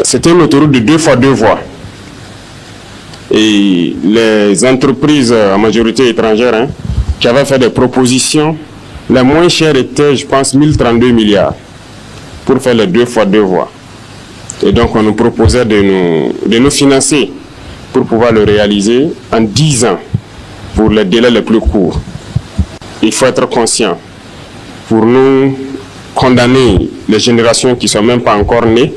c'était une autoroute de 2 fois 2 voies. Et les entreprises, en majorité étrangères, qui avaient fait des propositions, la moins chère était, je pense, 1032 milliards pour faire les 2 fois 2 voies. Et donc, on nous proposait de nous financer pour pouvoir le réaliser en 10 ans, pour les délais les plus courts. Il faut être conscient. Pour nous condamner les générations qui ne sont même pas encore nées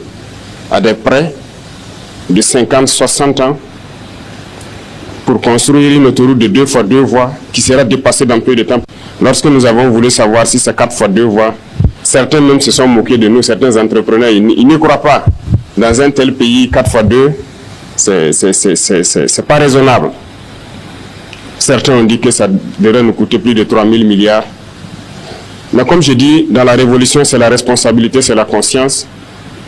à des prêts de 50, 60 ans pour construire une autoroute de 2 fois 2 voies qui sera dépassée dans peu de temps. Lorsque nous avons voulu savoir si c'est 4 fois 2 voies, certains même se sont moqués de nous, certains entrepreneurs, ils n'y croient pas. Dans un tel pays, 4 fois 2, c'est pas raisonnable. Certains ont dit que ça devrait nous coûter plus de 3 000 milliards. Mais comme je dis, dans la révolution, c'est la responsabilité, c'est la conscience.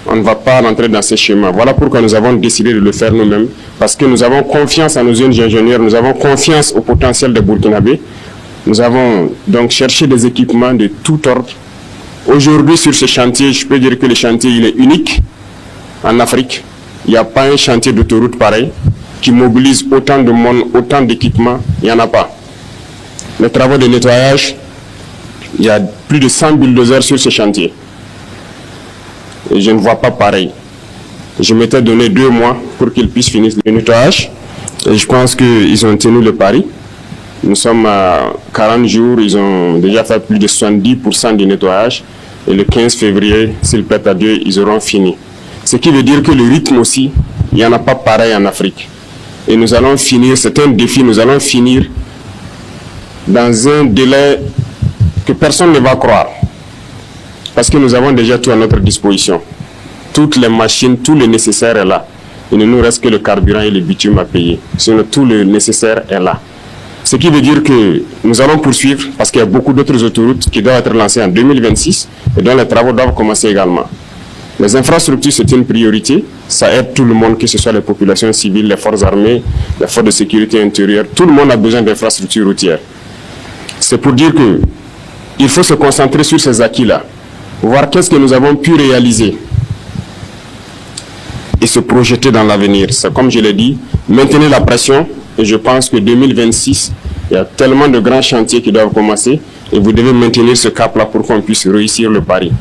On ne va pas rentrer dans ces schémas. Voilà pourquoi nous avons décidé de le faire nous-mêmes. Parce que nous avons confiance en nos jeunes ingénieurs, nous avons confiance au potentiel des Burkinabés. Nous avons donc cherché des équipements de tout ordre. Aujourd'hui, sur ce chantier, je peux dire que le chantier il est unique en Afrique. Il n'y a pas un chantier d'autoroute pareil qui mobilise autant de monde, autant d'équipements. Il n'y en a pas. Les travaux de nettoyage, il y a plus de 100 bulldozers sur ce chantier. Et je ne vois pas pareil. Je m'étais donné 2 mois pour qu'ils puissent finir le nettoyage. Et je pense qu'ils ont tenu le pari. Nous sommes à 40 jours, ils ont déjà fait plus de 70% du nettoyage. Et le 15 février, s'il plaît à Dieu, ils auront fini. Ce qui veut dire que le rythme aussi, il n'y en a pas pareil en Afrique. Et nous allons finir, c'est un défi, nous allons finir dans un délai que personne ne va croire. Parce que nous avons déjà tout à notre disposition. Toutes les machines, tout le nécessaire est là. Il ne nous reste que le carburant et le bitume à payer. Sinon, tout le nécessaire est là. Ce qui veut dire que nous allons poursuivre parce qu'il y a beaucoup d'autres autoroutes qui doivent être lancées en 2026 et dont les travaux doivent commencer également. Les infrastructures, c'est une priorité. Ça aide tout le monde, que ce soit les populations civiles, les forces armées, les forces de sécurité intérieure. Tout le monde a besoin d'infrastructures routières. C'est pour dire qu'il faut se concentrer sur ces acquis-là, voir qu'est-ce que nous avons pu réaliser et se projeter dans l'avenir. C'est comme je l'ai dit, maintenir la pression. Et je pense que 2026, il y a tellement de grands chantiers qui doivent commencer et vous devez maintenir ce cap-là pour qu'on puisse réussir le pari.